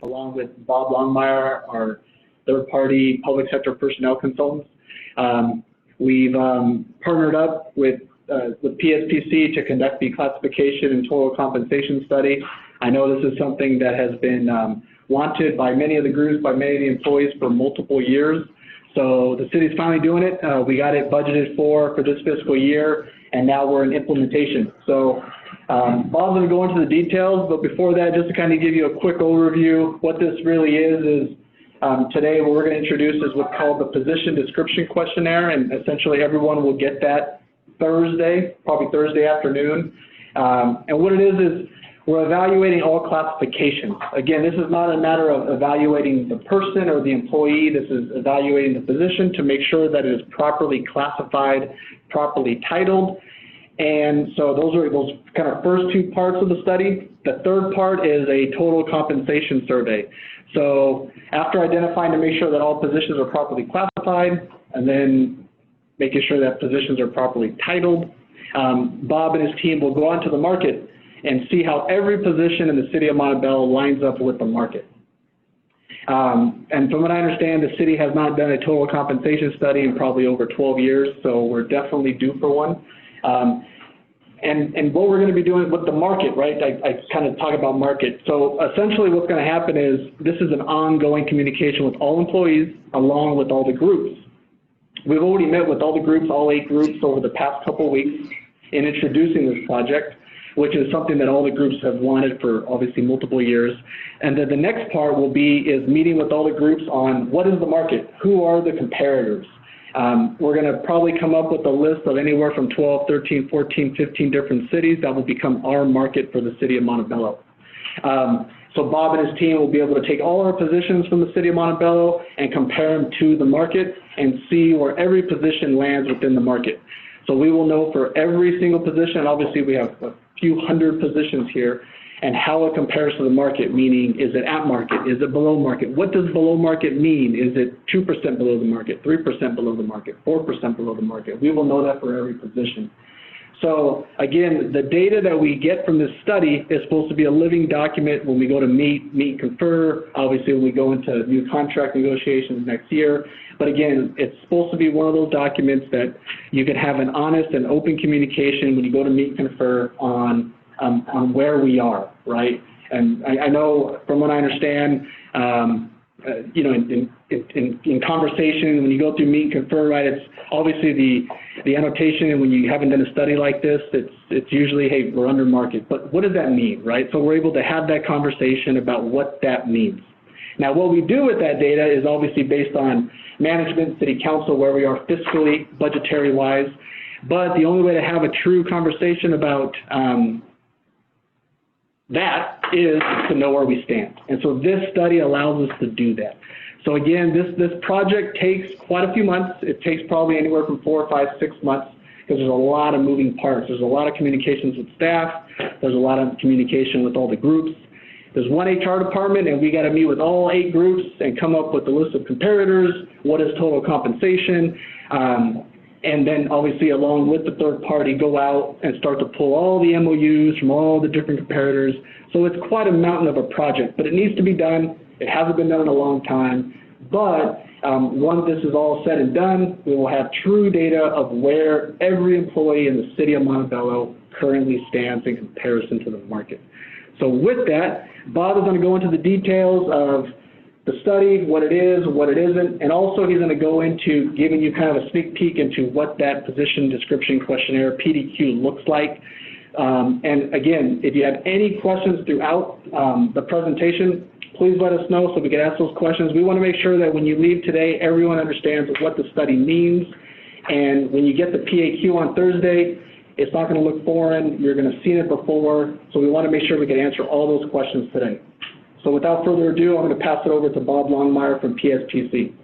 along with Bob Longmire, our third-party public sector personnel consultants. We've partnered up with PSPC to conduct the classification and total compensation study. I know this is something that has been wanted by many of the groups, by many of the employees for multiple years. So the city's finally doing it. We got it budgeted for this fiscal year, and now we're in implementation. So Bob's going to go into the details, but before that, just to kind of give you a quick overview, what this really is today what we're going to introduce is what's called the position description questionnaire, and essentially everyone will get that Thursday, probably Thursday afternoon. And what it is we're evaluating all classifications. Again, this is not a matter of evaluating the person or the employee. This is evaluating the position to make sure that it is properly classified, properly titled. And so those are those kind of first two parts of the study. The third part is a total compensation survey. So after identifying to make sure that all positions are properly classified, and then making sure that positions are properly titled, Bob and his team will go onto the market and see how every position in the city of Montebello lines up with the market. And from what I understand, the city has not done a total compensation study in probably over 12 years, so we're definitely due for one. And what we're going to be doing with the market, right? I kind of talk about market. So essentially what's going to happen is this is an ongoing communication with all employees along with all the groups. We've already met with all the groups, all 8 groups over the past couple of weeks in introducing this project, which is something that all the groups have wanted for obviously multiple years. And then the next part will be is meeting with all the groups on what is the market, who are the comparators. We're going to probably come up with a list of anywhere from 12, 13, 14, 15 different cities that will become our market for the city of Montebello. So Bob and his team will be able to take all our positions from the city of Montebello and compare them to the market and see where every position lands within the market. So we will know for every single position, obviously we have a few hundred positions here, and how it compares to the market, meaning is it at market, is it below market? What does below market mean? Is it 2% below the market, 3% below the market, 4% below the market? We will know that for every position. So again, the data that we get from this study is supposed to be a living document when we go to meet, confer, obviously when we go into new contract negotiations next year. But again, it's supposed to be one of those documents that you can have an honest and open communication when you go to meet, confer on where we are, right? And I know from what I understand, you know, in conversation, when you go through meet and confer, right, it's obviously the annotation, and when you haven't done a study like this, it's usually, hey, we're under market. But what does that mean, right? So we're able to have that conversation about what that means. Now, what we do with that data is obviously based on management, city council, where we are fiscally, budgetary-wise. But the only way to have a true conversation about that is to know where we stand. And so this study allows us to do that. So again, this project takes quite a few months. It takes probably anywhere from 4, 5, 6 months because there's a lot of moving parts. There's a lot of communications with staff. There's a lot of communication with all the groups. There's one HR department, and we got to meet with all 8 groups and come up with a list of comparators. What is total compensation? And then obviously along with the third party, go out and start to pull all the MOUs from all the different comparators. So it's quite a mountain of a project, but it needs to be done. It hasn't been done in a long time. But once this is all said and done, we will have true data of where every employee in the city of Montebello currently stands in comparison to the market. So with that, Bob is going to go into the details of the study, what it is, what it isn't, and also he's going to go into giving you kind of a sneak peek into what that position description questionnaire, PDQ, looks like. And again, if you have any questions throughout the presentation, please let us know so we can ask those questions. We want to make sure that when you leave today, everyone understands what the study means. And when you get the PAQ on Thursday, it's not going to look foreign. You're going to have seen it before. So we want to make sure we can answer all those questions today. So without further ado, I'm going to pass it over to Bob Longmire from PSPC.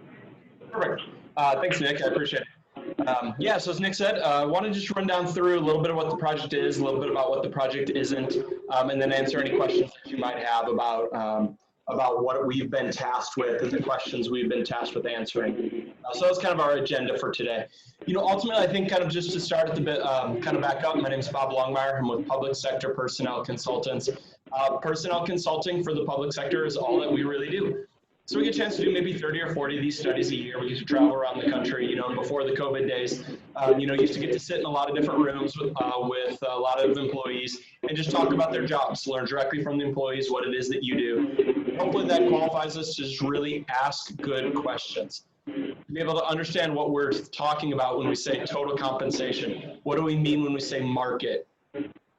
Perfect. Thanks, Nick. I appreciate it. Yeah, so as Nick said, I want to just run down through a little bit of what the project is, a little bit about what the project isn't, and then answer any questions that you might have about what we've been tasked with and the questions we've been tasked with answering. So that's kind of our agenda for today. You know, ultimately, I think kind of just to start at the bit, kind of back up, my name is Bob Longmire. I'm with Public Sector Personnel Consultants. Personnel consulting for the public sector is all that we really do. So we get a chance to do maybe 30 or 40 of these studies a year. We get to travel around the country, you know, before the COVID days, you know, used to get to sit in a lot of different rooms with a lot of employees and just talk about their jobs, learn directly from the employees what it is that you do. Hopefully that qualifies us to just really ask good questions. To be able to understand what we're talking about when we say total compensation. What do we mean when we say market?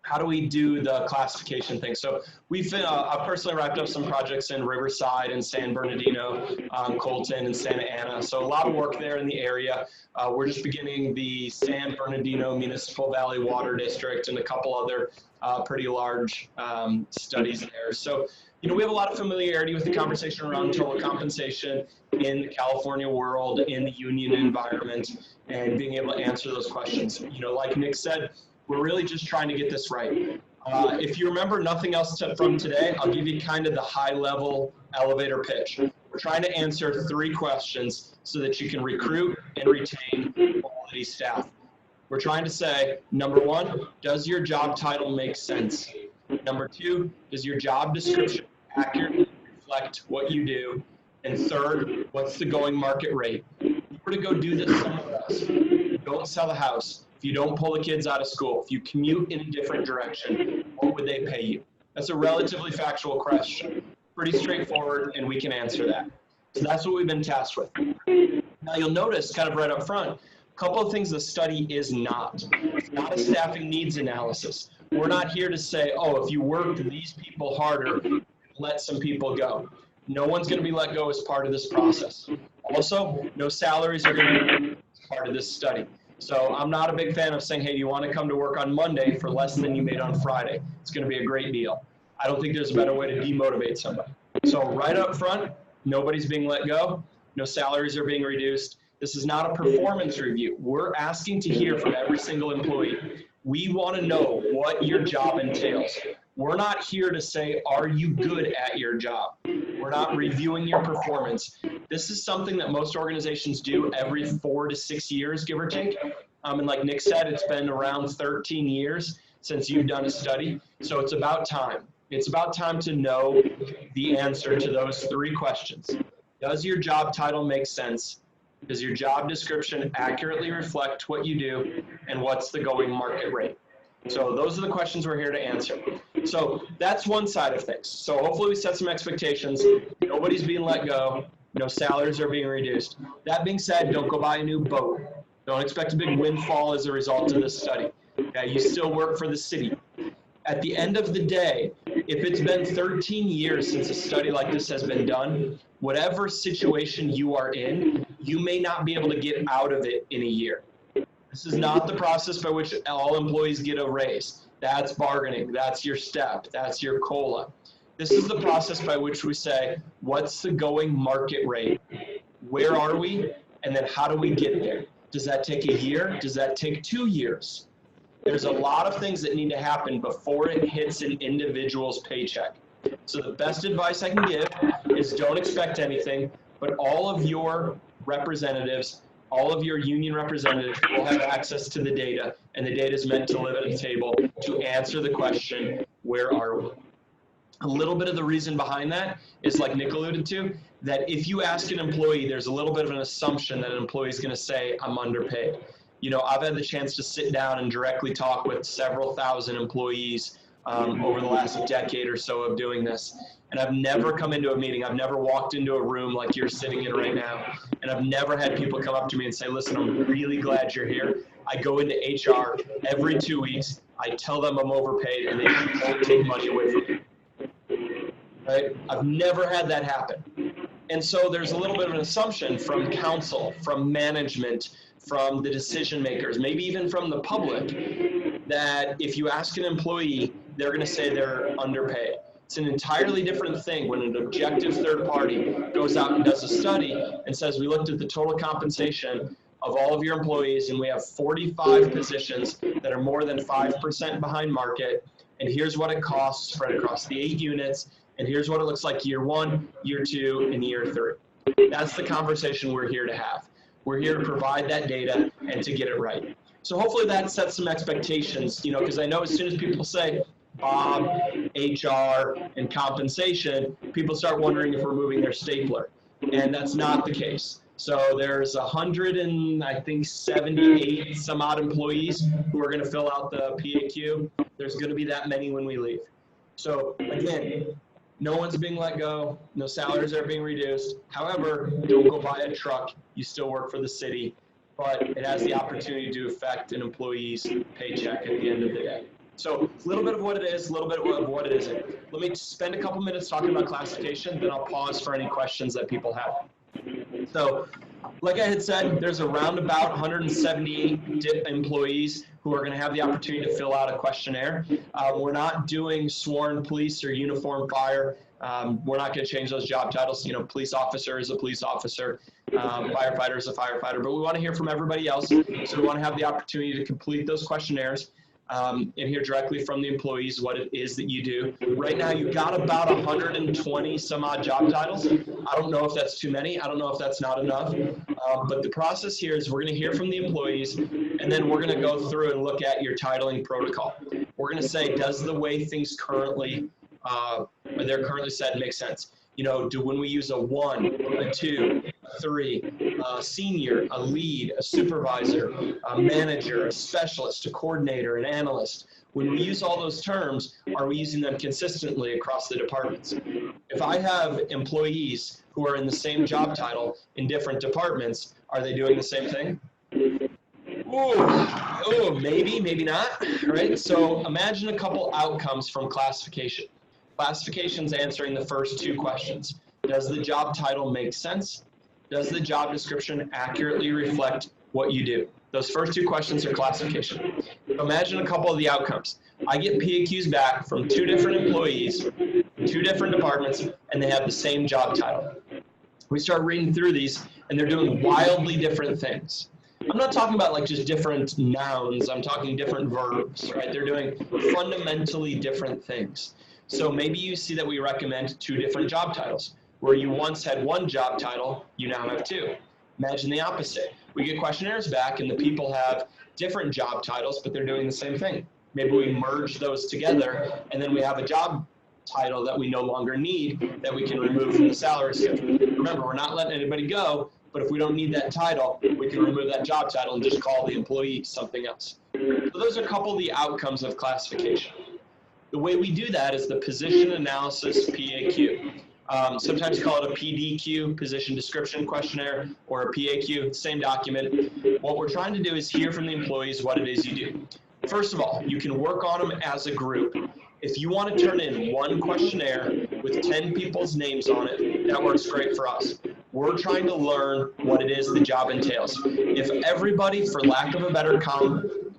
How do we do the classification thing? So we've I've personally wrapped up some projects in Riverside and San Bernardino, Colton and Santa Ana. So a lot of work there in the area. We're just beginning the San Bernardino Municipal Valley Water District and a couple other pretty large studies there. So, you know, we have a lot of familiarity with the conversation around total compensation in the California world, in the union environment, and being able to answer those questions. You know, like Nick said, we're really just trying to get this right. If you remember nothing else from today, I'll give you kind of the high-level elevator pitch. We're trying to answer 3 questions so that you can recruit and retain quality staff. We're trying to say, number 1, does your job title make sense? Number 2, does your job description accurately reflect what you do? And 3rd, what's the going market rate? If you were to go do this somewhere else, don't sell the house, if you don't pull the kids out of school, if you commute in a different direction, what would they pay you? That's a relatively factual question. Pretty straightforward, and we can answer that. So that's what we've been tasked with. Now you'll notice kind of right up front, a couple of things the study is not. It's not a staffing needs analysis. We're not here to say, oh, if you worked these people harder, let some people go. No one's going to be let go as part of this process. Also, no salaries are going to be part of this study. So I'm not a big fan of saying, hey, do you want to come to work on Monday for less than you made on Friday? It's going to be a great deal. I don't think there's a better way to demotivate somebody. So right up front, nobody's being let go. No salaries are being reduced. This is not a performance review. We're asking to hear from every single employee. We want to know what your job entails. We're not here to say, are you good at your job? We're not reviewing your performance. This is something that most organizations do every 4 to 6 years, give or take. And like Nick said, it's been around 13 years since you've done a study. So it's about time. It's about time to know the answer to those 3 questions. Does your job title make sense? Does your job description accurately reflect what you do? And what's the going market rate? So those are the questions we're here to answer. So that's one side of things. So hopefully we set some expectations. Nobody's being let go. No salaries are being reduced. That being said, don't go buy a new boat. Don't expect a big windfall as a result of this study. Okay, you still work for the city. At the end of the day, if it's been 13 years since a study like this has been done, whatever situation you are in, you may not be able to get out of it in a year. This is not the process by which all employees get a raise. That's bargaining. That's your step. That's your COLA. This is the process by which we say, what's the going market rate? Where are we? And then how do we get there? Does that take a year? Does that take 2 years? There's a lot of things that need to happen before it hits an individual's paycheck. So the best advice I can give is don't expect anything, but all of your representatives, all of your union representatives will have access to the data, and the data is meant to live at a table to answer the question, where are we? A little bit of the reason behind that is, like Nick alluded to, that if you ask an employee, there's a little bit of an assumption that an employee is going to say, I'm underpaid. You know, I've had the chance to sit down and directly talk with several thousand employees over the last decade or so of doing this. And I've never come into a meeting, I've never walked into a room like you're sitting in right now, and I've never had people come up to me and say, listen, I'm really glad you're here. I go into HR every 2 weeks, I tell them I'm overpaid, and they don't take money away from me. Right? I've never had that happen. And so there's a little bit of an assumption from council, from management, from the decision makers, maybe even from the public, that if you ask an employee, they're going to say they're underpaid. It's an entirely different thing when an objective third party goes out and does a study and says, we looked at the total compensation of all of your employees, and we have 45 positions that are more than 5% behind market, and here's what it costs spread across the 8 units, and here's what it looks like year 1, year 2, and year 3. That's the conversation we're here to have. We're here to provide that data and to get it right. So hopefully that sets some expectations, you know, because I know as soon as people say, Bob, HR, and compensation, people start wondering if we're moving their stapler. And that's not the case. So there's 178 some odd employees who are going to fill out the PAQ. There's going to be that many when we leave. So again, no one's being let go. No salaries are being reduced. However, don't go buy a truck. You still work for the city, but it has the opportunity to affect an employee's paycheck at the end of the day. So a little bit of what it is, a little bit of what it isn't. Let me spend a couple minutes talking about classification, then I'll pause for any questions that people have. So like I had said, there's around about 178 employees who are going to have the opportunity to fill out a questionnaire. We're not doing sworn police or uniform fire. We're not going to change those job titles. You know, police officer is a police officer, firefighter is a firefighter, but we want to hear from everybody else. So we want to have the opportunity to complete those questionnaires. And hear directly from the employees what it is that you do. Right now, you've got about 120 some odd job titles. I don't know if that's too many. I don't know if that's not enough. But the process here is we're going to hear from the employees, and then we're going to go through and look at your titling protocol. We're going to say, does the way things currently, they're currently said make sense? You know, when we use a 1, a 2, a 3, a senior, a lead, a supervisor, a manager, a specialist, a coordinator, an analyst, when we use all those terms, are we using them consistently across the departments? If I have employees who are in the same job title in different departments, are they doing the same thing? Oh, maybe, maybe not, right? So imagine a couple outcomes from classification. Classification's answering the first two questions. Does the job title make sense? Does the job description accurately reflect what you do? Those first two questions are classification. Imagine a couple of the outcomes. I get PAQs back from 2 different employees, 2 different departments, and they have the same job title. We start reading through these, and they're doing wildly different things. I'm not talking about like just different nouns, I'm talking different verbs, right? They're doing fundamentally different things. So maybe you see that we recommend 2 different job titles. Where you once had 1 job title, you now have 2. Imagine the opposite. We get questionnaires back and the people have different job titles, but they're doing the same thing. Maybe we merge those together and then we have a job title that we no longer need that we can remove from the salary schedule. Remember, we're not letting anybody go, but if we don't need that title, we can remove that job title and just call the employee something else. So those are a couple of the outcomes of classification. The way we do that is the position analysis PAQ. Sometimes call it a PDQ, position description questionnaire, or a PAQ, same document. What we're trying to do is hear from the employees what it is you do. First of all, you can work on them as a group. If you want to turn in 1 questionnaire with 10 people's names on it, that works great for us. We're trying to learn what it is the job entails. If everybody, for lack of a better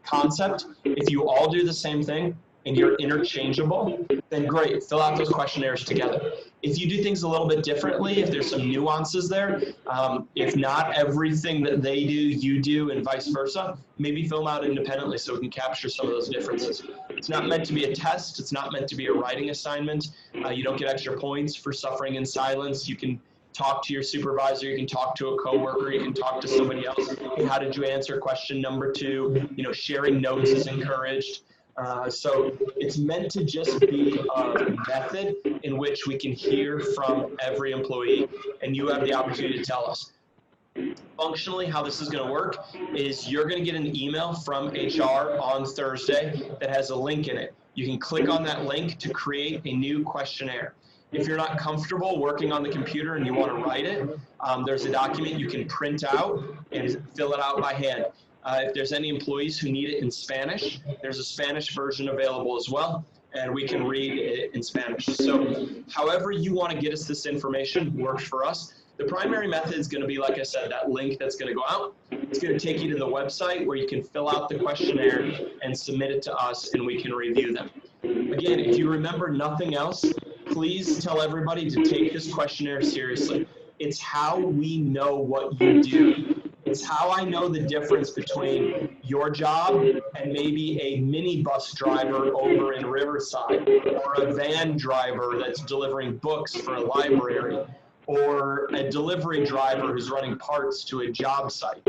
concept, if you all do the same thing, and you're interchangeable, then great, fill out those questionnaires together. If you do things a little bit differently, if there's some nuances there, if not everything that they do, you do, and vice versa, maybe fill them out independently so we can capture some of those differences. It's not meant to be a test. It's not meant to be a writing assignment. You don't get extra points for suffering in silence. You can talk to your supervisor, you can talk to a coworker, you can talk to somebody else. Hey, how did you answer question number 2? You know, sharing notes is encouraged. So it's meant to just be a method in which we can hear from every employee, and you have the opportunity to tell us. Functionally, how this is going to work is you're going to get an email from HR on Thursday that has a link in it. You can click on that link to create a new questionnaire. If you're not comfortable working on the computer and you want to write it, there's a document you can print out and fill it out by hand. If there's any employees who need it in Spanish, there's a Spanish version available as well, and we can read it in Spanish. So however you want to get us this information works for us. The primary method is going to be, like I said, that link that's going to go out. It's going to take you to the website where you can fill out the questionnaire and submit it to us, and we can review them. Again, if you remember nothing else, please tell everybody to take this questionnaire seriously. It's how we know what you do. It's how I know the difference between your job and maybe a minibus driver over in Riverside, or a van driver that's delivering books for a library, or a delivery driver who's running parts to a job site,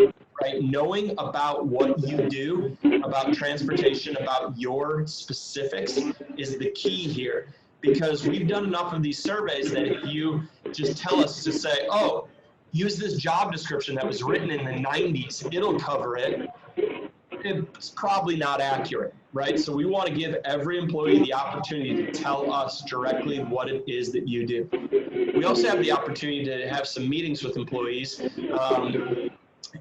right? Knowing about what you do, about transportation, about your specifics is the key here. Because we've done enough of these surveys that if you just tell us to say, oh, use this job description that was written in the 90s, it'll cover it, it's probably not accurate, right? So we want to give every employee the opportunity to tell us directly what it is that you do. We also have the opportunity to have some meetings with employees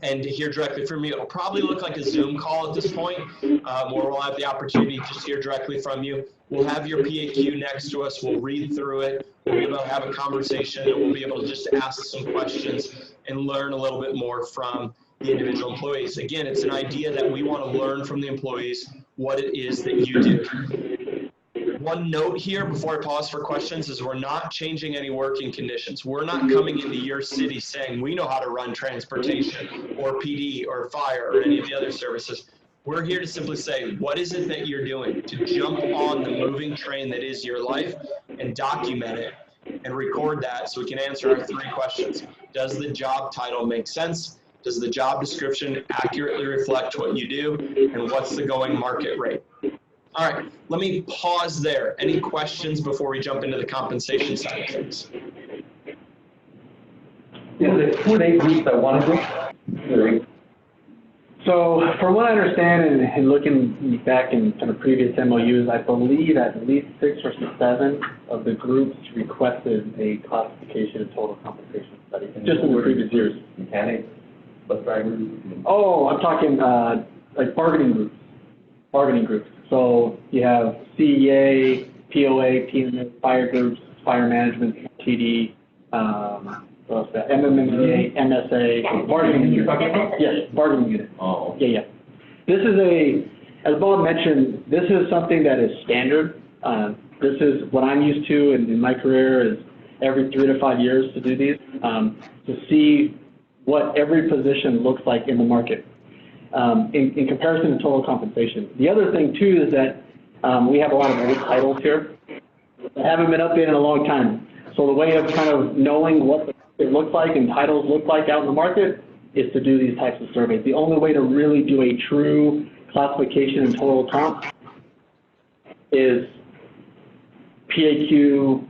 and to hear directly from you. It'll probably look like a Zoom call at this point, where we'll have the opportunity to just hear directly from you. We'll have your PAQ next to us. We'll read through it. We'll be able to have a conversation, and we'll be able to just ask some questions and learn a little bit more from the individual employees. Again, it's an idea that we want to learn from the employees what it is that you do. One note here before I pause for questions is we're not changing any working conditions. We're not coming into your city saying we know how to run transportation or PD or fire or any of the other services. We're here to simply say, what is it that you're doing to jump on the moving train that is your life and document it and record that so we can answer our 3 questions. Does the job title make sense? Does the job description accurately reflect what you do? And what's the going market rate? All right, let me pause there. Any questions before we jump into the compensation side of things? Is it 2-day groups that want to do? So from what I understand and looking back in kind of previous MOUs, I believe at least 6 or 7 of the groups requested a classification of total compensation study, just in the previous years. Mechanics, bus drivers? Oh, I'm talking like bargaining groups. So you have CEA, POA, PMA, fire groups, fire management, TD, what else? MMMA, MSA, bargaining unit. Yes, bargaining unit. Oh. Yeah. This is as Bob mentioned, this is something that is standard. This is what I'm used to in my career is every 3 to 5 years to do these, to see what every position looks like in the market. In comparison to total compensation. The other thing too is that we have a lot of old titles here that haven't been updated in a long time. So the way of kind of knowing what it looks like and titles look like out in the market is to do these types of surveys. The only way to really do a true classification and total comp is PAQ.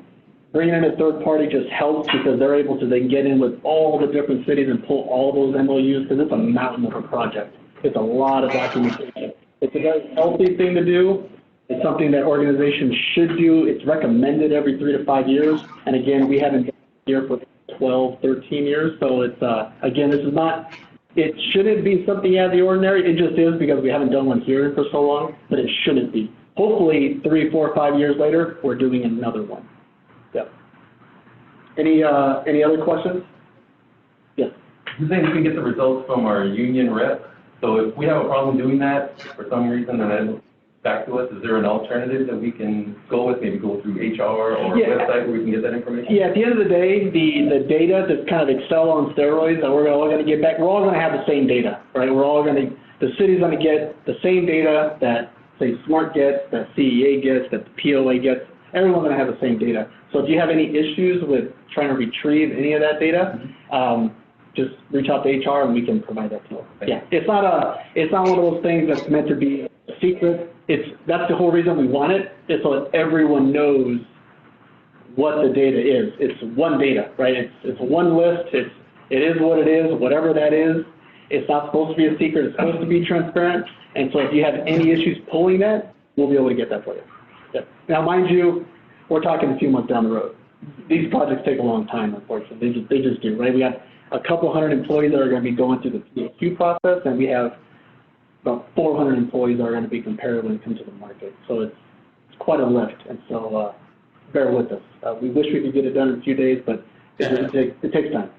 Bringing in a third party just helps because they're able to then get in with all the different cities and pull all those MOUs because it's a mountain of a project. It's a lot of documentation. It's a very healthy thing to do. It's something that organizations should do. It's recommended every 3 to 5 years. And again, we haven't been here for 12, 13 years. So it's, again, this is not, it shouldn't be something out of the ordinary. It just is because we haven't done one here for so long, but it shouldn't be. Hopefully 3, 4, 5 years later, we're doing another one. Yeah. Any other questions? Yes. You think we can get the results from our union rep? So if we have a problem doing that for some reason and then back to us, is there an alternative that we can go with? Maybe go through HR or a website where we can get that information? Yeah, at the end of the day, the data that's kind of Excel on steroids that we're all going to get back, we're all going to have the same data, right? We're all going to, the city's going to get the same data that, say, SMART gets, that CEA gets, that the POA gets. Everyone's going to have the same data. So if you have any issues with trying to retrieve any of that data, just reach out to HR and we can provide that to you. Yeah, it's not one of those things that's meant to be a secret. That's the whole reason we want it, is so that everyone knows what the data is. It's one data, right? It's one list. It is what it is, whatever that is. It's not supposed to be a secret. It's supposed to be transparent. And so if you have any issues pulling that, we'll be able to get that for you. Yeah. Now, mind you, we're talking a few months down the road. These projects take a long time, unfortunately. They just do, right? We have a couple hundred employees that are going to be going through the PAQ process, and we have about 400 employees that are going to be compared when it comes to the market. So it's quite a lift, and so bear with us. We wish we could get it done in a few days, but it takes time.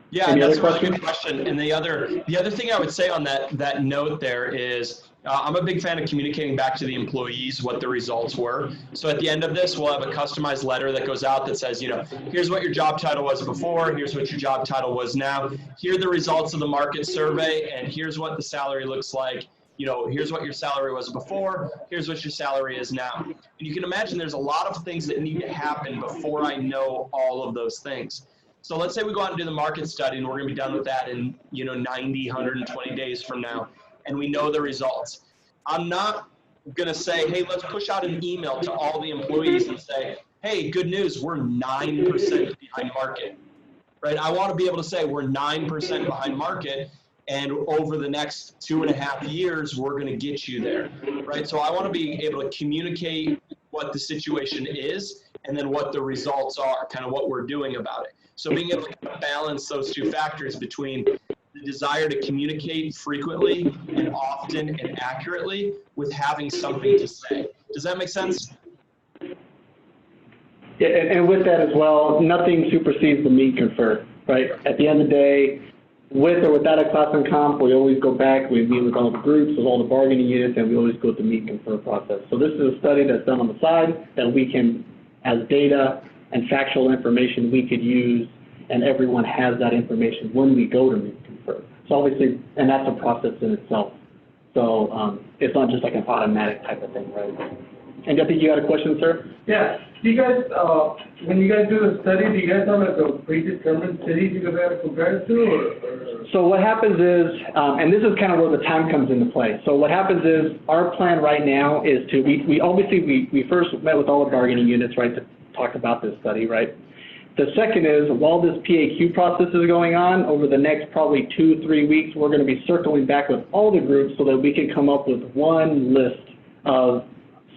Yeah, that's a really good question. And the other thing I would say on that note there is, I'm a big fan of communicating back to the employees what the results were. So at the end of this, we'll have a customized letter that goes out that says, here's what your job title was before, here's what your job title was now, here are the results of the market survey, and here's what the salary looks like. Here's what your salary was before, here's what your salary is now. And you can imagine there's a lot of things that need to happen before I know all of those things. So let's say we go out and do the market study, and we're going to be done with that in 90, 120 days from now, and we know the results. I'm not going to say, hey, let's push out an email to all the employees and say, hey, good news, we're 9% behind market, right? I want to be able to say we're 9% behind market, and over the next 2.5 years, we're going to get you there, right? So I want to be able to communicate what the situation is and then what the results are, kind of what we're doing about it. So being able to kind of balance those two factors between the desire to communicate frequently and often and accurately with having something to say. Does that make sense? Yeah, and with that as well, nothing supersedes the meet and confer, right? At the end of the day, with or without a class and comp, we always go back, we meet with all the groups, with all the bargaining units, and we always go through the meet and confer process. So this is a study that's done on the side that we can, as data and factual information, we could use, and everyone has that information when we go to meet and confer. So obviously, and that's a process in itself. So it's not just like an automatic type of thing, right? And I think you had a question, sir? Yeah. Do you guys, when you guys do a study, do you guys have like a predetermined city you guys compare it to? Or? So what happens is, and this is kind of where the time comes into play. So what happens is, our plan right now is to, we first met with all the bargaining units, right, to talk about this study, right? The second is, while this PAQ process is going on, over the next probably 2-3 weeks, we're going to be circling back with all the groups so that we can come up with one list of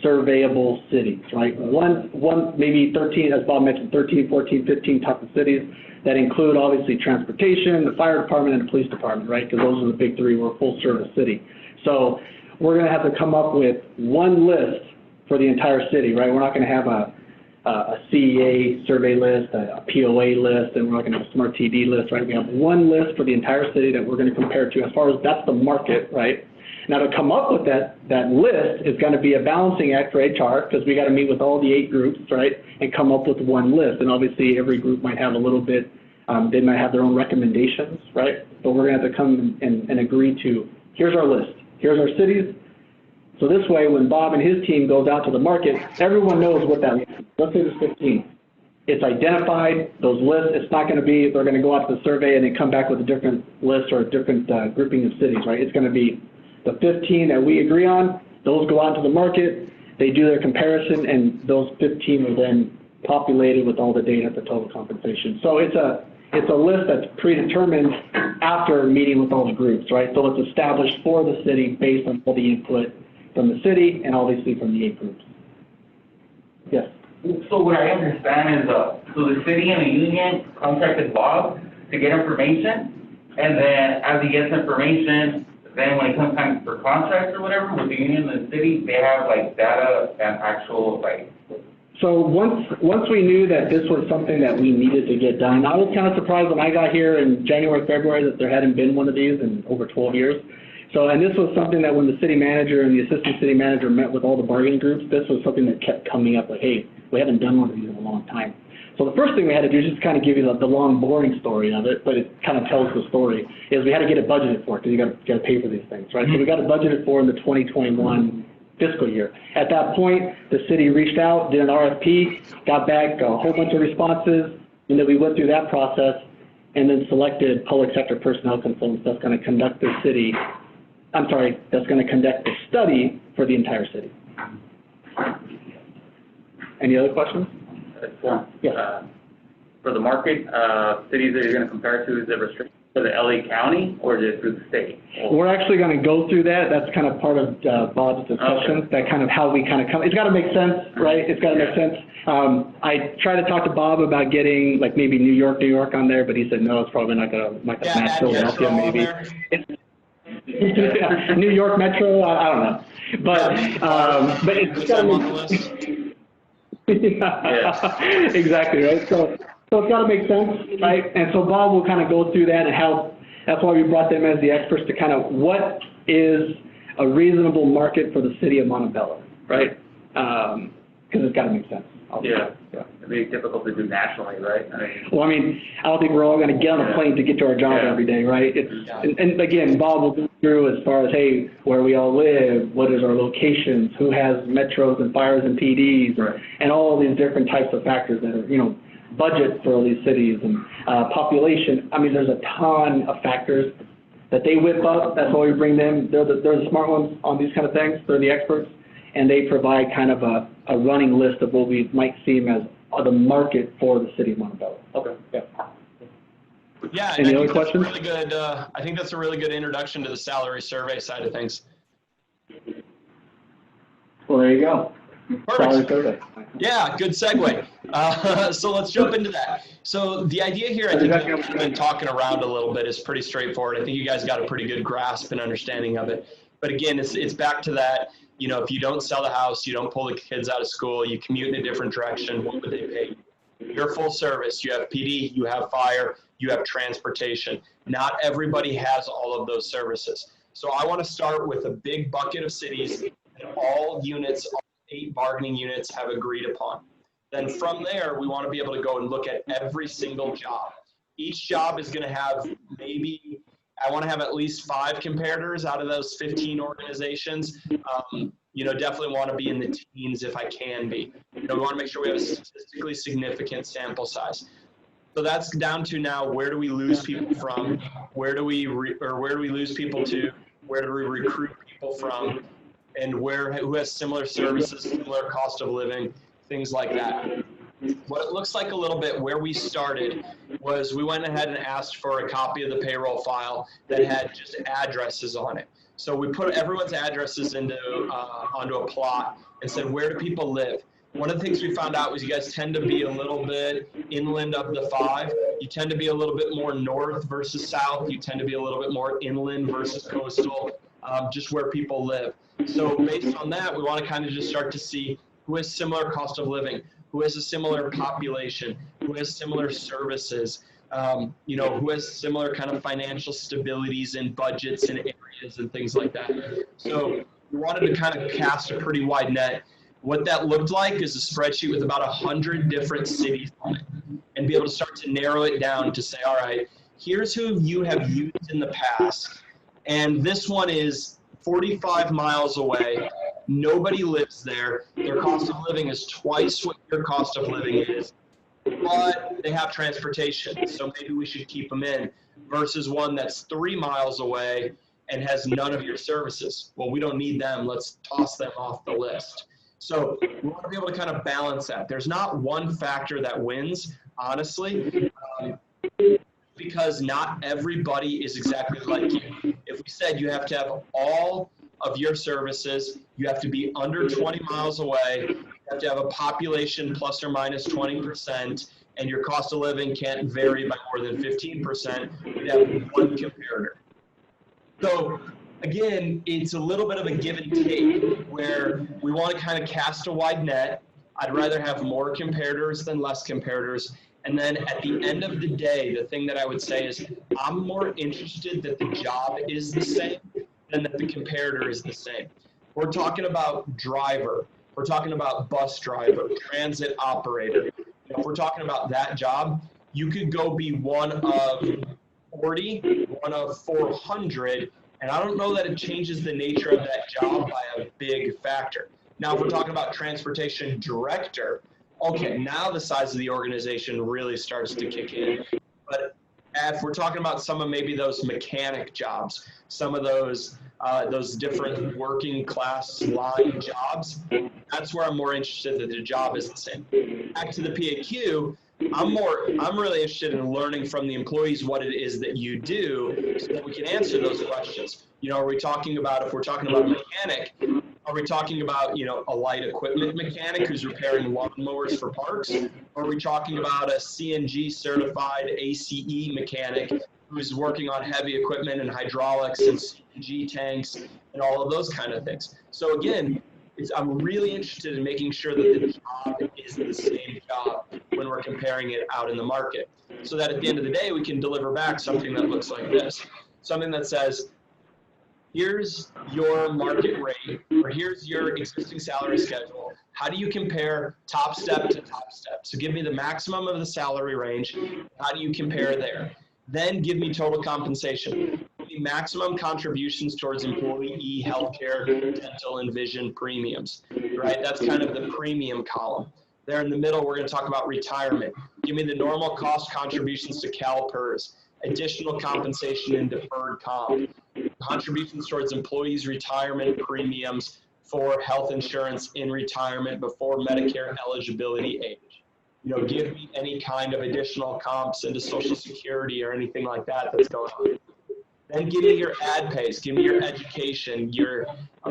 surveyable cities, right? One, maybe 13, as Bob mentioned, 13, 14, 15 type of cities that include obviously transportation, the fire department, and the police department, right? Because those are the big three. We're a full service city. So we're going to have to come up with one list for the entire city, right? We're not going to have a CEA survey list, a POA list, and we're not going to have a smart TD list, right? We have one list for the entire city that we're going to compare to as far as that's the market, right? Now, to come up with that list is going to be a balancing act for HR, because we got to meet with all the 8 groups, right, and come up with one list. And obviously, every group might have a little bit, they might have their own recommendations, right? But we're going to have to come and agree to, here's our list, here's our cities. So this way, when Bob and his team goes out to the market, everyone knows what that list is. Let's say there's 15. It's identified, those lists. It's not going to be, they're going to go out to the survey and then come back with a different list or a different grouping of cities, right? It's going to be the 15 that we agree on, those go out to the market, they do their comparison, and those 15 are then populated with all the data for total compensation. So it's a list that's predetermined after meeting with all the groups, right? So it's established for the city based on all the input from the city and obviously from the 8 groups. Yes? So what I understand is, so the city and the union contacted Bob to get information, and then as he gets information, then when it comes time for contracts or whatever with the union and the city, they have like data and actual like. So once we knew that this was something that we needed to get done, I was kind of surprised when I got here in January, February that there hadn't been one of these in over 12 years. So, and this was something that when the city manager and the assistant city manager met with all the bargaining groups, this was something that kept coming up like, hey, we haven't done one of these in a long time. So the first thing we had to do is just kind of give you the long, boring story of it, but it kind of tells the story, is we had to get it budgeted for, because you got to pay for these things, right? So we got it budgeted for in the 2021 fiscal year. At that point, the city reached out, did an RFP, got back a whole bunch of responses, and then we went through that process and then selected public sector personnel consultants that's going to conduct the that's going to conduct the study for the entire city. Any other questions? Yes. For the market, cities that you're going to compare to, is it restricted to the LA County or is it through the state? We're actually going to go through that. That's kind of part of Bob's discussion, okay. That kind of how we kind of come. It's got to make sense, right? It's got to make sense. I tried to talk to Bob about getting like maybe New York on there, but he said no, it's probably not going to match Philadelphia maybe. Yeah, New York Metro, I don't know. But it's got to make yeah, exactly, right? So it's got to make sense, right? And so Bob will kind of go through that and how, that's why we brought them as the experts to kind of what is a reasonable market for the city of Montebello, right? Because it's got to make sense. Yeah. It'd be difficult to do nationally, right? Well, I mean, I don't think we're all going to get on a plane to get to our job every day, right? And again, Bob will go through as far as, hey, where we all live, what is our locations, who has metros and fires and PDs, right, and all of these different types of factors that are, budget for all these cities and population. I mean, there's a ton of factors that they whip up. That's why we bring them. They're the smart ones on these kind of things. They're the experts, and they provide kind of a running list of what we might seem as the market for the city of Montebello. Okay. Yeah. Yeah, Any and other questions? Really good. I think that's a really good introduction to the salary survey side of things. Well, there you go. Salary Perfect. survey. Yeah, good segue. So let's jump into that. So the idea here, I think we've been talking around a little bit, is pretty straightforward. I think you guys got a pretty good grasp and understanding of it. But again, it's back to that, you know, if you don't sell the house, you don't pull the kids out of school, you commute in a different direction, what would they pay you? You're full service. You have PD, you have fire, you have transportation. Not everybody has all of those services. So I want to start with a big bucket of cities that all units, all 8 bargaining units have agreed upon. Then from there, we want to be able to go and look at every single job. Each job is going to have maybe, I want to have at least 5 comparators out of those 15 organizations. You know, definitely want to be in the teens if I can be. You know, we want to make sure we have a statistically significant sample size. So that's down to now, where do we lose people from? Where do we lose people to? Where do we recruit people from? And who has similar services, similar cost of living, things like that. What it looks like a little bit where we started was we went ahead and asked for a copy of the payroll file that had just addresses on it. So we put everyone's addresses into onto a plot and said, where do people live? One of the things we found out was you guys tend to be a little bit inland of the 5. You tend to be a little bit more north versus south. You tend to be a little bit more inland versus coastal, just where people live. So based on that, we want to kind of just start to see who has similar cost of living, who has a similar population, who has similar services, you know, who has similar kind of financial stabilities and budgets and areas and things like that. So we wanted to kind of cast a pretty wide net. What that looked like is a spreadsheet with about 100 different cities on it, and be able to start to narrow it down to say, all right, here's who you have used in the past, and this one is 45 miles away. Nobody lives there. Their cost of living is twice what your cost of living is, but they have transportation, so maybe we should keep them in, versus one that's 3 miles away and has none of your services. Well, we don't need them. Let's toss them off the list. So we want to be able to kind of balance that. There's not one factor that wins, honestly, because not everybody is exactly like you. If we said you have to have all of your services, you have to be under 20 miles away, you have to have a population plus or minus 20%, and your cost of living can't vary by more than 15%, we'd have one comparator. So again, it's a little bit of a give and take where we want to kind of cast a wide net. I'd rather have more comparators than less comparators. And then at the end of the day, the thing that I would say is I'm more interested that the job is the same than that the comparator is the same. We're talking about driver. We're talking about bus driver, transit operator. If we're talking about that job, you could go be one of 40, one of 400, and I don't know that it changes the nature of that job by a big factor. Now, if we're talking about transportation director, okay, now the size of the organization really starts to kick in. But if we're talking about some of maybe those mechanic jobs, some of those different working class line jobs, that's where I'm more interested that the job is the same. Back to the PAQ, I'm really interested in learning from the employees what it is that you do so that we can answer those questions. You know, are we talking about, if we're talking about a mechanic, are we talking about, you know, a light equipment mechanic who's repairing lawnmowers for parks? Or are we talking about a CNG certified ACE mechanic who's working on heavy equipment and hydraulics and CNG tanks and all of those kind of things? So again, I'm really interested in making sure that the job is the same job when we're comparing it out in the market, so that at the end of the day, we can deliver back something that looks like this. Something that says, here's your market rate, or here's your existing salary schedule. How do you compare top step to top step? So give me the maximum of the salary range. How do you compare there? Then give me total compensation. Give me maximum contributions towards employee healthcare, dental, and vision premiums, right? That's kind of the premium column. There in the middle, we're going to talk about retirement. Give me the normal cost contributions to CalPERS, additional compensation and deferred comp, contributions towards employees' retirement premiums for health insurance in retirement before Medicare eligibility age. Give me any kind of additional comps into Social Security or anything like that that's going on. Then give me your ad pays, give me your education, your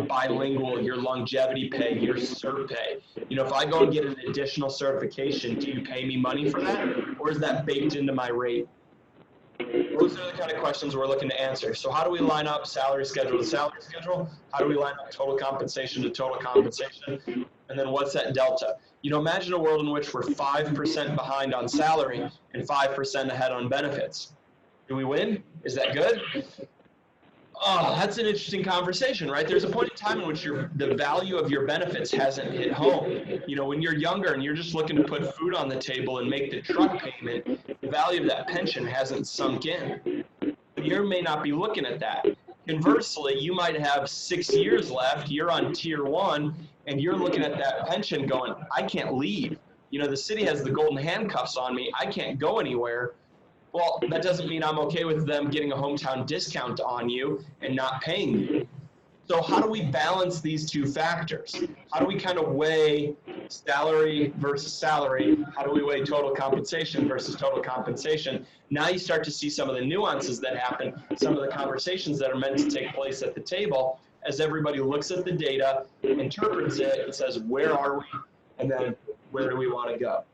bilingual, your longevity pay, your cert pay. If I go and get an additional certification, do you pay me money for that? Or is that baked into my rate? Those are the kind of questions we're looking to answer. So how do we line up salary schedule to salary schedule? How do we line up total compensation to total compensation? And then what's that delta? Imagine a world in which we're 5% behind on salary and 5% ahead on benefits. Do we win? Is that good? Oh, that's an interesting conversation, right? There's a point in time in which the value of your benefits hasn't hit home. When you're younger and you're just looking to put food on the table and make the truck payment, the value of that pension hasn't sunk in. You may not be looking at that. Conversely, you might have 6 years left, you're on tier 1, and you're looking at that pension going, I can't leave. The city has the golden handcuffs on me, I can't go anywhere. Well, that doesn't mean I'm okay with them getting a hometown discount on you and not paying you. So how do we balance these two factors? How do we kind of weigh salary versus salary? How do we weigh total compensation versus total compensation? Now you start to see some of the nuances that happen, some of the conversations that are meant to take place at the table as everybody looks at the data, interprets it, and says, where are we? And then where do we want to go?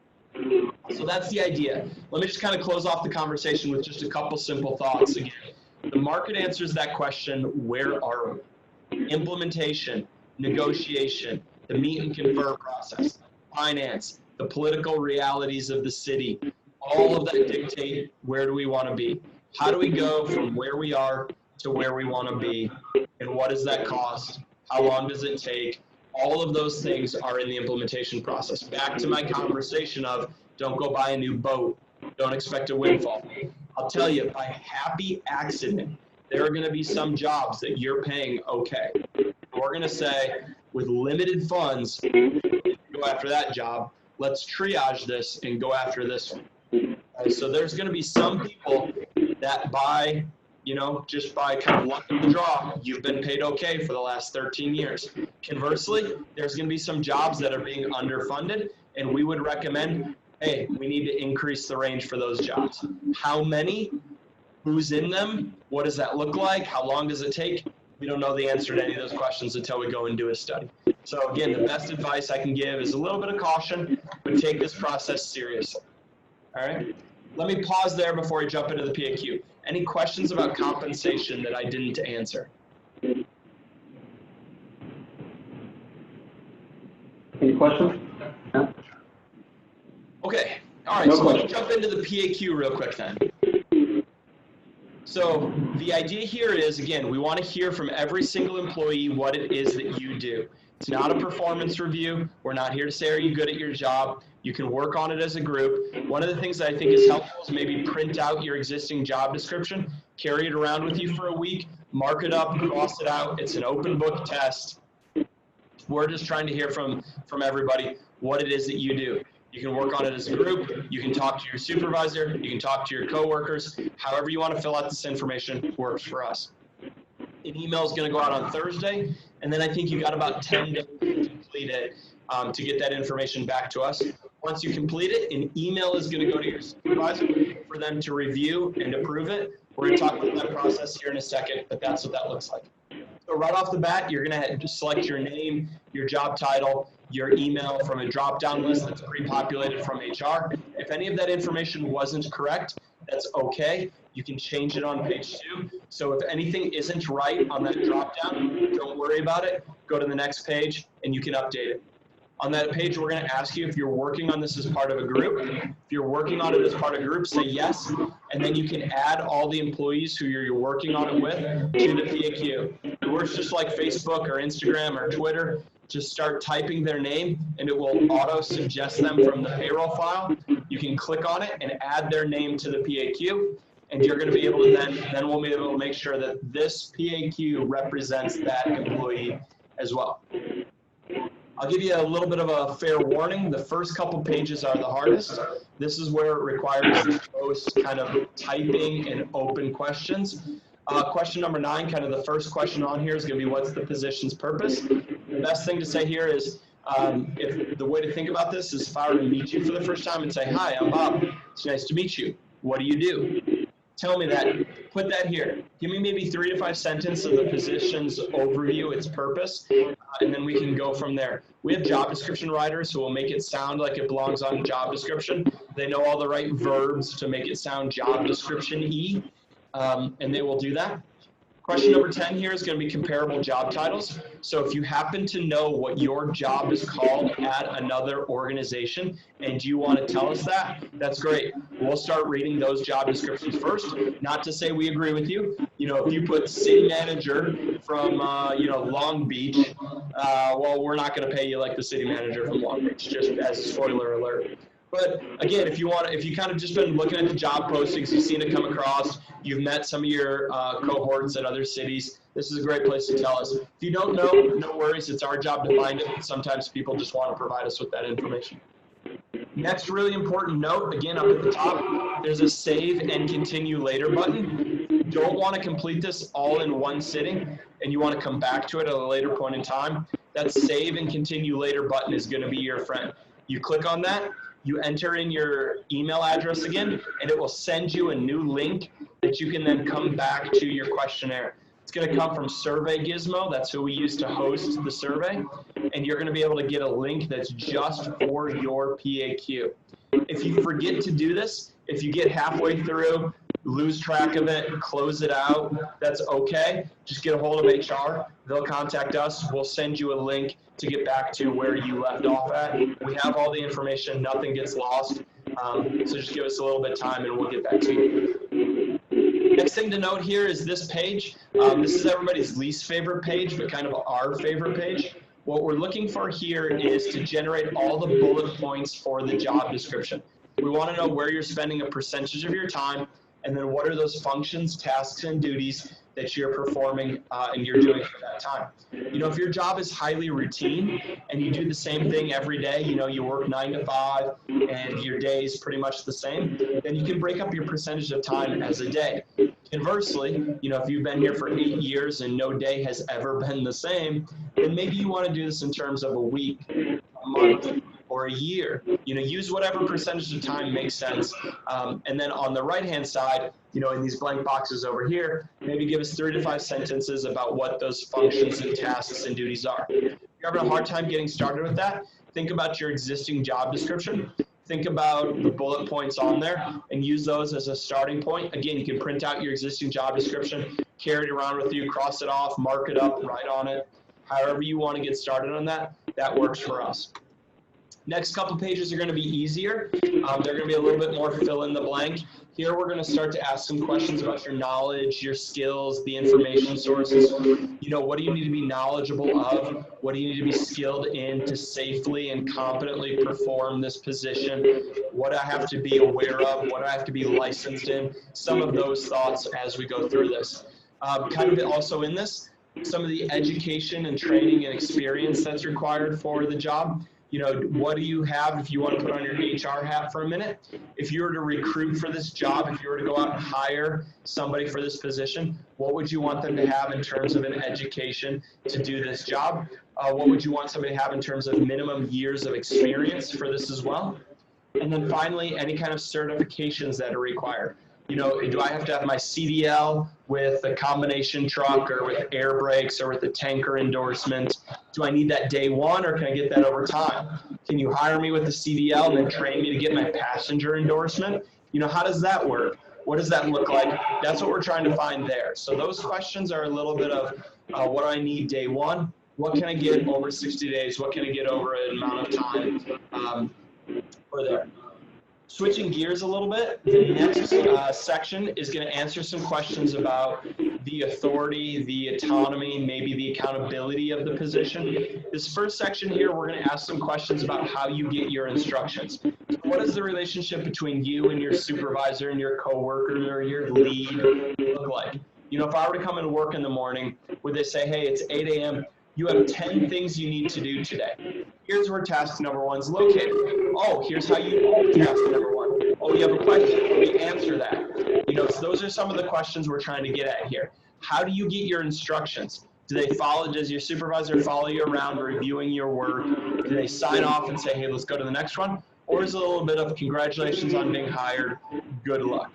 So that's the idea. Let me just kind of close off the conversation with just a couple simple thoughts again. The market answers that question, where are we? Implementation, negotiation, the meet and confer process, finance, the political realities of the city, all of that dictate where do we want to be. How do we go from where we are to where we want to be, and what does that cost? How long does it take? All of those things are in the implementation process. Back to my conversation of don't go buy a new boat, don't expect a windfall. I'll tell you, by happy accident, there are going to be some jobs that you're paying okay. We're going to say, with limited funds, go after that job. Let's triage this and go after this one. So there's going to be some people that by just by kind of luck of the draw, you've been paid okay for the last 13 years. Conversely, there's going to be some jobs that are being underfunded, and we would recommend, hey, we need to increase the range for those jobs. How many? Who's in them? What does that look like? How long does it take? We don't know the answer to any of those questions until we go and do a study. So again, the best advice I can give is a little bit of caution, but take this process seriously. All right? Let me pause there before I jump into the PAQ. Any questions about compensation that I didn't answer? Any questions? No? Okay. All right, so let me jump into the PAQ real quick then. So the idea here is, again, we want to hear from every single employee what it is that you do. It's not a performance review. We're not here to say, are you good at your job? You can work on it as a group. One of the things that I think is helpful is maybe print out your existing job description, carry it around with you for a week, mark it up, cross it out. It's an open book test. We're just trying to hear from everybody what it is that you do. You can work on it as a group. You can talk to your supervisor. You can talk to your coworkers. However you want to fill out this information works for us. An email is going to go out on Thursday, and then I think you got about 10 days to complete it to get that information back to us. Once you complete it, an email is going to go to your supervisor for them to review and approve it. We're going to talk about that process here in a second, but that's what that looks like. So right off the bat, you're going to just select your name, your job title, your email from a drop-down list that's pre-populated from HR. If any of that information wasn't correct, that's okay. You can change it on page 2. So if anything isn't right on that drop-down, don't worry about it. Go to the next page, and you can update it. On that page, we're going to ask you if you're working on this as part of a group. If you're working on it as part of a group, say yes, and then you can add all the employees who you're working on it with to the PAQ. It works just like Facebook or Instagram or Twitter. Just start typing their name, and it will auto-suggest them from the payroll file. You can click on it and add their name to the PAQ, and you're going to be able to then we'll be able to make sure that this PAQ represents that employee as well. I'll give you a little bit of a fair warning. The first couple pages are the hardest. This is where it requires the most kind of typing and open questions. Question number 9, kind of the first question on here is going to be, what's the position's purpose? The best thing to say here is, if the way to think about this is if I were to meet you for the first time and say, hi, I'm Bob. It's nice to meet you. What do you do? Tell me that. Put that here. Give me maybe 3 to 5 sentences of the position's overview, its purpose, and then we can go from there. We have job description writers who will make it sound like it belongs on job description. They know all the right verbs to make it sound job description-y, and they will do that. Question number 10 here is going to be comparable job titles. So if you happen to know what your job is called at another organization and you want to tell us that, that's great. We'll start reading those job descriptions first. Not to say we agree with you. You know, if you put city manager from, Long Beach, well, we're not going to pay you like the city manager from Long Beach, just as a spoiler alert. But again, if you kind of just been looking at the job postings, you've seen it come across, you've met some of your cohorts at other cities, this is a great place to tell us. If you don't know, no worries, it's our job to find it. Sometimes people just want to provide us with that information. Next really important note, again up at the top, there's a save and continue later button. You don't want to complete this all in one sitting, and you want to come back to it at a later point in time. That save and continue later button is going to be your friend. You click on that, you enter in your email address again, and it will send you a new link that you can then come back to your questionnaire. It's going to come from Survey Gizmo. That's who we use to host the survey. And you're going to be able to get a link that's just for your PAQ. If you forget to do this, if you get halfway through, lose track of it, close it out, that's okay. Just get a hold of HR. They'll contact us. We'll send you a link to get back to where you left off at. We have all the information. Nothing gets lost. So just give us a little bit of time and we'll get back to you. Next thing to note here is this page. This is everybody's least favorite page, but kind of our favorite page. What we're looking for here is to generate all the bullet points for the job description. We want to know where you're spending a percentage of your time, and then what are those functions, tasks, and duties that you're performing and you're doing for that time. You know, if your job is highly routine and you do the same thing every day, you know, you work 9 to 5 and your day is pretty much the same, then you can break up your percentage of time as a day. Conversely, you know, if you've been here for 8 years and no day has ever been the same, then maybe you want to do this in terms of a week, a month, or a year. You know, use whatever percentage of time makes sense. And then on the right-hand side, you know, in these blank boxes over here, maybe give us 3 to 5 sentences about what those functions and tasks and duties are. If you're having a hard time getting started with that, think about your existing job description. Think about the bullet points on there and use those as a starting point. Again, you can print out your existing job description, carry it around with you, cross it off, mark it up, write on it. However you want to get started on that, that works for us. Next couple pages are going to be easier. They're going to be a little bit more fill in the blank. Here we're going to start to ask some questions about your knowledge, your skills, the information sources. You know, what do you need to be knowledgeable of? What do you need to be skilled in to safely and competently perform this position? What do I have to be aware of? What do I have to be licensed in? Some of those thoughts as we go through this. Kind of also in this, some of the education and training and experience that's required for the job. You know, what do you have if you want to put on your HR hat for a minute? If you were to recruit for this job, if you were to go out and hire somebody for this position, what would you want them to have in terms of an education to do this job? What would you want somebody to have in terms of minimum years of experience for this as well? And then finally, any kind of certifications that are required. You know, do I have to have my CDL with a combination truck or with air brakes or with a tanker endorsement? Do I need that day one or can I get that over time? Can you hire me with a CDL and then train me to get my passenger endorsement? You know, how does that work? What does that look like? That's what we're trying to find there. So those questions are a little bit of what do I need day one? What can I get over 60 days? What can I get over an amount of time for there? Switching gears a little bit, the next section is going to answer some questions about the authority, the autonomy, maybe the accountability of the position. This first section here, we're going to ask some questions about how you get your instructions. So what is the relationship between you and your supervisor and your coworker or your lead look like? You know, if I were to come into work in the morning, would they say, hey, it's 8 a.m., You have 10 things you need to do today. Here's where task number 1 is located. Oh, here's how you do task number 1. Oh, you have a question. We answer that. You know, so those are some of the questions we're trying to get at here. How do you get your instructions? Does your supervisor follow you around reviewing your work? Do they sign off and say, hey, let's go to the next one? Or is it a little bit of congratulations on being hired, good luck?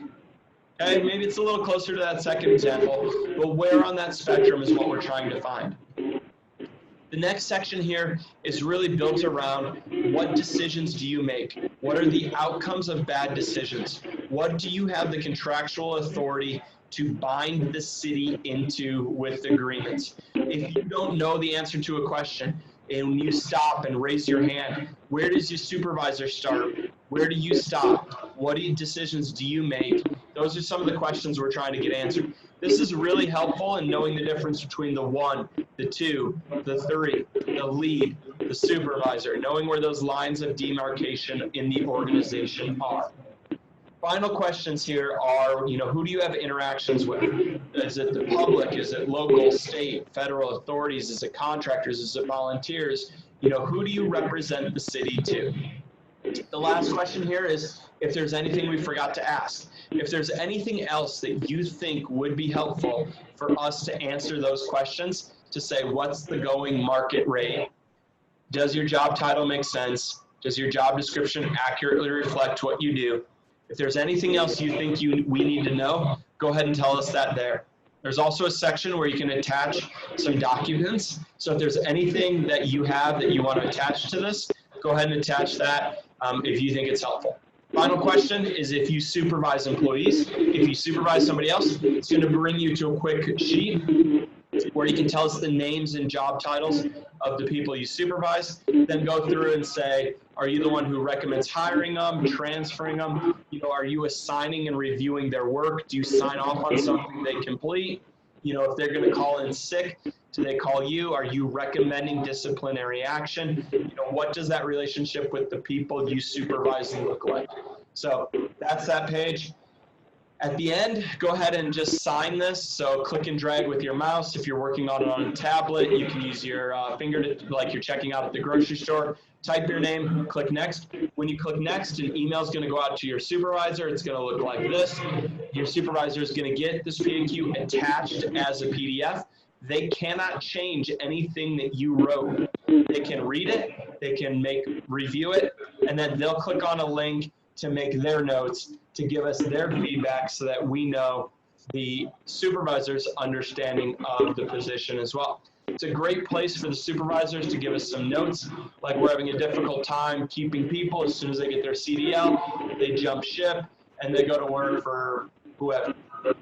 Okay, maybe it's a little closer to that second example, but where on that spectrum is what we're trying to find. The next section here is really built around what decisions do you make? What are the outcomes of bad decisions? What do you have the contractual authority to bind the city into with agreements? If you don't know the answer to a question and you stop and raise your hand, where does your supervisor start? Where do you stop? What decisions do you make? Those are some of the questions we're trying to get answered. This is really helpful in knowing the difference between the 1, the 2, the 3, the lead, the supervisor, knowing where those lines of demarcation in the organization are. Final questions here are, you know, who do you have interactions with? Is it the public? Is it local, state, federal authorities? Is it contractors? Is it volunteers? You know, who do you represent the city to? The last question here is if there's anything we forgot to ask. If there's anything else that you think would be helpful for us to answer those questions, to say what's the going market rate? Does your job title make sense? Does your job description accurately reflect what you do? If there's anything else you think we need to know, go ahead and tell us that there. There's also a section where you can attach some documents. So if there's anything that you have that you want to attach to this, go ahead and attach that if you think it's helpful. Final question is if you supervise employees, if you supervise somebody else, it's going to bring you to a quick sheet where you can tell us the names and job titles of the people you supervise, then go through and say, are you the one who recommends hiring them, transferring them? You know, are you assigning and reviewing their work? Do you sign off on something they complete? You know, if they're going to call in sick, do they call you? Are you recommending disciplinary action? You know, what does that relationship with the people you supervise look like? So that's that page. At the end, go ahead and just sign this. So click and drag with your mouse. If you're working on it on a tablet, you can use your finger to, like you're checking out at the grocery store. Type your name, click next. When you click next, an email is going to go out to your supervisor. It's going to look like this. Your supervisor is going to get this PAQ attached as a PDF. They cannot change anything that you wrote. They can read it, they can review it, and then they'll click on a link to make their notes, to give us their feedback so that we know the supervisor's understanding of the position as well. It's a great place for the supervisors to give us some notes, like we're having a difficult time keeping people. As soon as they get their CDL, they jump ship and they go to work for whoever.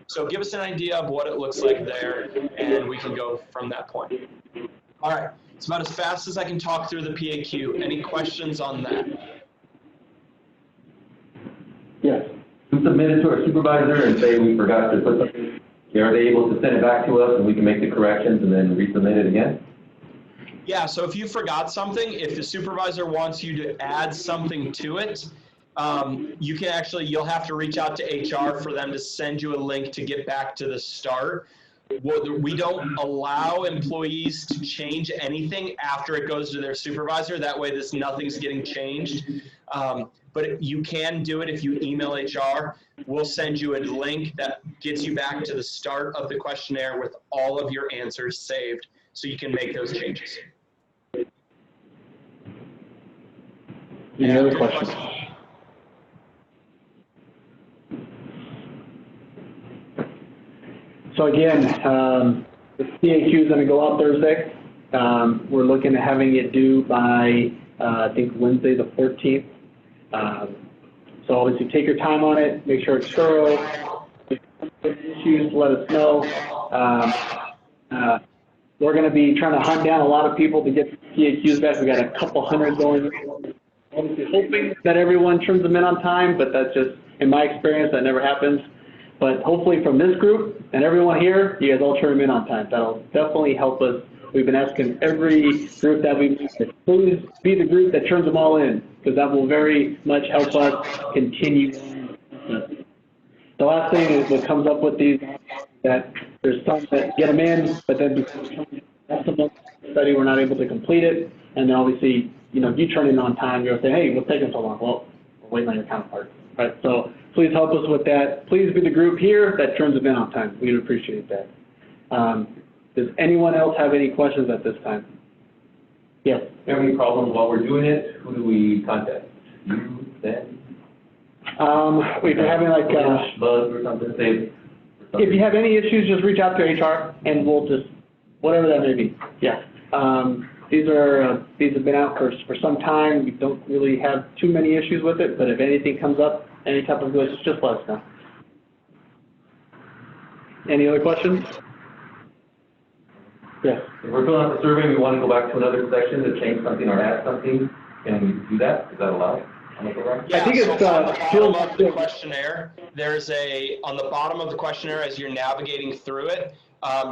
So give us an idea of what it looks like there, and we can go from that point. All right, it's about as fast as I can talk through the PAQ. Any questions on that? Yes. We submit it to our supervisor and say we forgot to put something. Are they able to send it back to us and we can make the corrections and then resubmit it again? Yeah, so if you forgot something, if the supervisor wants you to add something to it, you can actually, you'll have to reach out to HR for them to send you a link to get back to the start. We don't allow employees to change anything after it goes to their supervisor. That way nothing's getting changed. But you can do it if you email HR. We'll send you a link that gets you back to the start of the questionnaire with all of your answers saved so you can make those changes. Any other questions? So again, the PAQ is going to go out Thursday. We're looking at having it due by, I think, Wednesday the 14th. So obviously take your time on it, make sure it's thorough. If there's issues, let us know. We're going to be trying to hunt down a lot of people to get the PAQs back. We got a couple hundred going. Obviously hoping that everyone turns them in on time, but that's just, in my experience, that never happens. But hopefully from this group and everyone here, you guys all turn them in on time. That'll definitely help us. We've been asking every group that we've met, please be the group that turns them all in, because that will very much help us continue. The last thing is what comes up with these, that there's some that get them in, but then study, we're not able to complete it, and then obviously, you turn in on time, you're saying, hey, what's taking so long? Well, we're waiting on your counterpart, right? So please help us with that. Please be the group here that turns it in on time. We'd appreciate that. Does anyone else have any questions at this time? Yes. If you have any problems while we're doing it, who do we contact? You, then? If you're having like, Buzz or something, say. if you have any issues, just reach out to HR and we'll just, whatever that may be. Yeah. These have been out for some time. We don't really have too many issues with it, but if anything comes up, any type of glitch, just let us know. Any other questions? Yes. If we're filling out the survey, we want to go back to another section to change something or add something, can we do that? Is that allowed? Yeah, I think so it's, on the bottom of the questionnaire, on the bottom of the questionnaire, as you're navigating through it,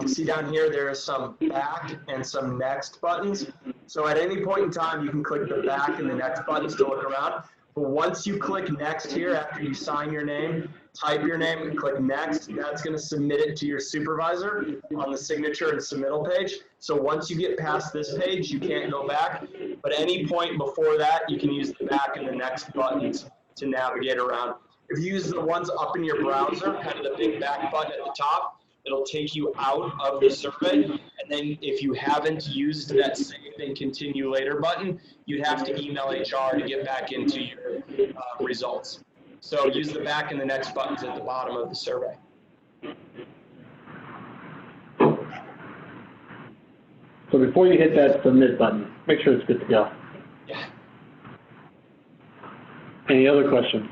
you see down here, there is some back and some next buttons. So at any point in time, you can click the back and the next buttons to look around. But once you click next here, after you sign your name, type your name and click next, that's going to submit it to your supervisor on the signature and submittal page. So once you get past this page, you can't go back. But any point before that, you can use the back and the next buttons to navigate around. If you use the ones up in your browser, kind of the big back button at the top, it'll take you out of the survey. And then if you haven't used that save and continue later button, you'd have to email HR to get back into your results. So use the back and the next buttons at the bottom of the survey. So before you hit that submit button, make sure it's good to go. Yeah. Any other questions?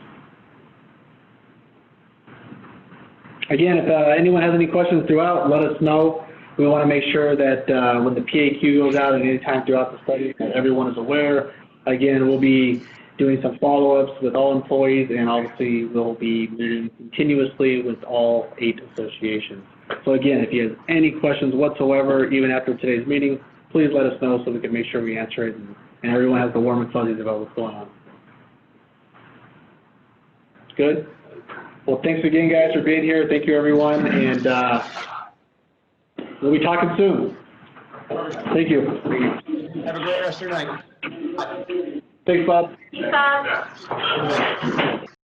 Again, if anyone has any questions throughout, let us know. We want to make sure that when the PAQ goes out at any time throughout the study, that everyone is aware. Again, we'll be doing some follow-ups with all employees, and obviously we'll be meeting continuously with all 8 associations. So again, if you have any questions whatsoever, even after today's meeting, please let us know so we can make sure we answer it, and everyone has the warm and fuzzies about what's going on. Good? Well, thanks again, guys, for being here. Thank you, everyone, and we'll be talking soon. Thank you. Have a great rest of your night. Bye. Thanks, Bob. Thanks, Bob.